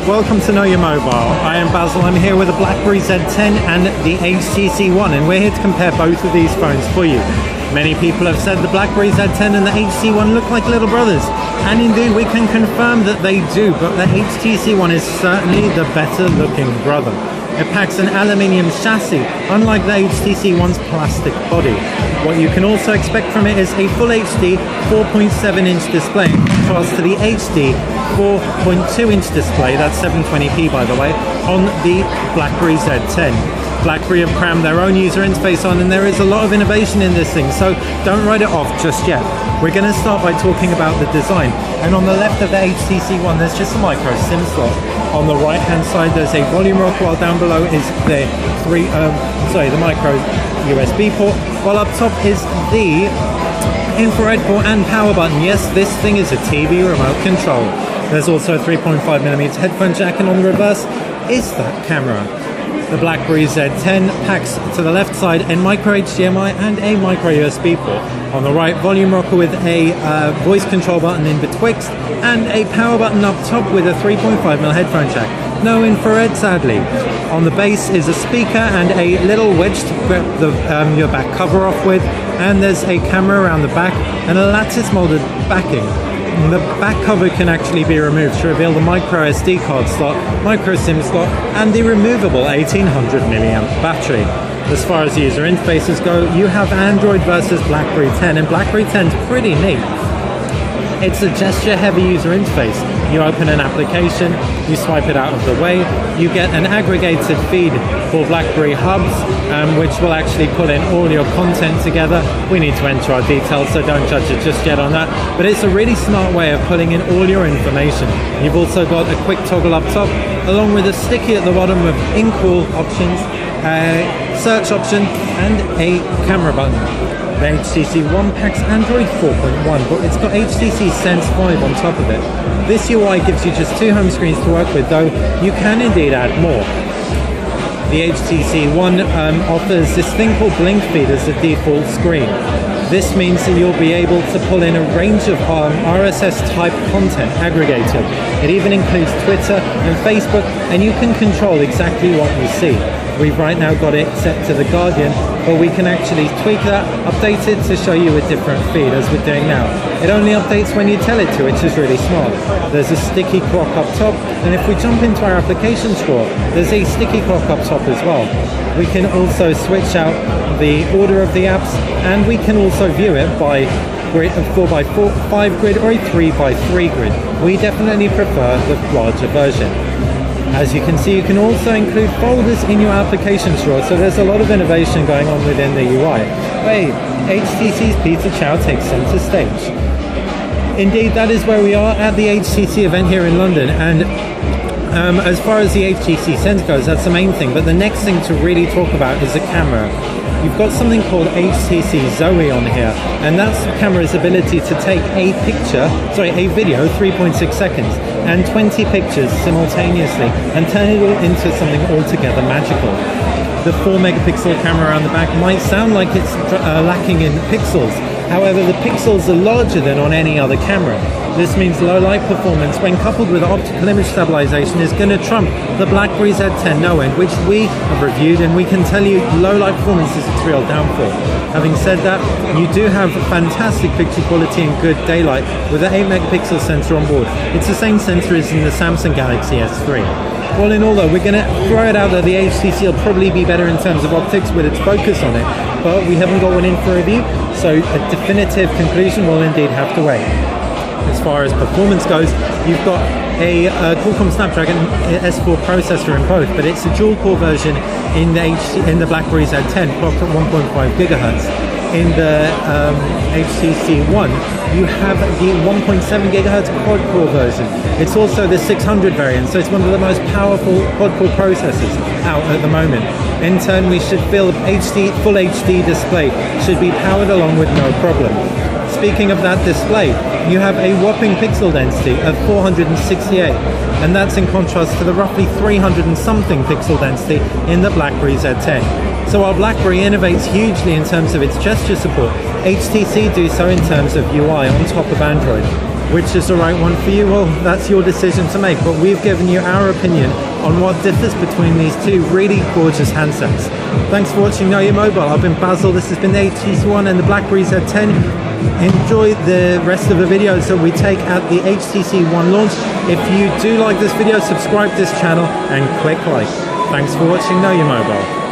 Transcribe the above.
welcome to Know Your Mobile. I am Basil, I'm here with the BlackBerry Z10 and the HTC One, and we're here to compare both of these phones for you. Many people have said the BlackBerry Z10 and the HTC One look like little brothers, and indeed we can confirm that they do, but the HTC One is certainly the better looking brother. It packs an aluminium chassis, unlike the HTC One's plastic body. What you can also expect from it is a Full HD 4.7-inch display, in contrast to the HD 4.2-inch display, that's 720p by the way, on the BlackBerry Z10. BlackBerry have crammed their own user interface on, and there is a lot of innovation in this thing, so don't write it off just yet. We're going to start by talking about the design, and on the left of the HTC One there's just a micro SIM slot. On the right hand side there's a volume rock, while down below is the micro USB port, while up top is the infrared port and power button. Yes, this thing is a TV remote control. There's also a 3.5mm headphone jack, and on the reverse is that camera. The BlackBerry Z10 packs to the left side a micro HDMI and a micro USB port. On the right, volume rocker with a voice control button in betwixt, and a power button up top with a 3.5mm headphone jack. No infrared, sadly. On the base is a speaker and a little wedge to grip your back cover off with, and there's a camera around the back and a lattice molded backing. The back cover can actually be removed to reveal the micro SD card slot, micro SIM slot, and the removable 1800 mAh battery. As far as user interfaces go, you have Android versus BlackBerry 10, and BlackBerry 10's pretty neat. It's a gesture-heavy user interface. You open an application, you swipe it out of the way, you get an aggregated feed for BlackBerry hubs, which will actually pull in all your content together. We need to enter our details, so don't judge it just yet on that. But it's a really smart way of pulling in all your information. You've also got a quick toggle up top, along with a sticky at the bottom with in-call options, a search option, and a camera button. The HTC One packs Android 4.1, but it's got HTC Sense 5 on top of it. This UI gives you just 2 home screens to work with, though you can indeed add more. The HTC One offers this thing called Blink Feed as the default screen. This means that you'll be able to pull in a range of RSS-type content aggregated. It even includes Twitter and Facebook, and you can control exactly what you see. We've right now got it set to The Guardian, but we can actually tweak that, update it to show you a different feed as we're doing now. It only updates when you tell it to, which is really smart. There's a sticky clock up top, and if we jump into our applications drawer, there's a sticky clock up top as well. We can also switch out the order of the apps, and we can also view it by grid, a 4x5 grid or a 3x3 grid. We definitely prefer the larger version. As you can see, you can also include folders in your applications drawer, so there's a lot of innovation going on within the UI. Wait, HTC's Peter Chow takes center stage. Indeed, that is where we are at the HTC event here in London, and as far as the HTC Sense goes, that's the main thing, but the next thing to really talk about is the camera. You've got something called HTC Zoe on here, and that's the camera's ability to take a video, 3.6 seconds, and 20 pictures simultaneously, and turn it into something altogether magical. The 4-megapixel camera around the back might sound like it's lacking in pixels. However, the pixels are larger than on any other camera. This means low light performance, when coupled with optical image stabilization, is going to trump the BlackBerry Z10 No End, which we have reviewed, and we can tell you low light performance is its real downfall. Having said that, you do have fantastic picture quality and good daylight with an 8-megapixel sensor on board. It's the same sensor as in the Samsung Galaxy S3. All in all though, we're going to throw it out there, the HTC will probably be better in terms of optics with its focus on it, but we haven't got one in for review, so a definitive conclusion will indeed have to wait. As far as performance goes, you've got a Qualcomm Snapdragon S4 processor in both, but it's a dual-core version in the BlackBerry Z10, clocked at 1.5 gigahertz. In the HTC One, you have the 1.7 gigahertz quad-core version. It's also the 600 variant, so it's one of the most powerful quad-core processors out at the moment. In turn, we should feel full HD display should be powered along with no problem. Speaking of that display, you have a whopping pixel density of 468, and that's in contrast to the roughly 300 and something pixel density in the BlackBerry Z10. So while BlackBerry innovates hugely in terms of its gesture support, HTC do so in terms of UI on top of Android. Which is the right one for you? Well, that's your decision to make, but we've given you our opinion on what differs between these two really gorgeous handsets. Thanks for watching Know Your Mobile. I've been Basil, this has been the HTC One and the BlackBerry Z10. Enjoy the rest of the videos that we take at the HTC One launch. If you do like this video, subscribe to this channel and click like. Thanks for watching Know Your Mobile.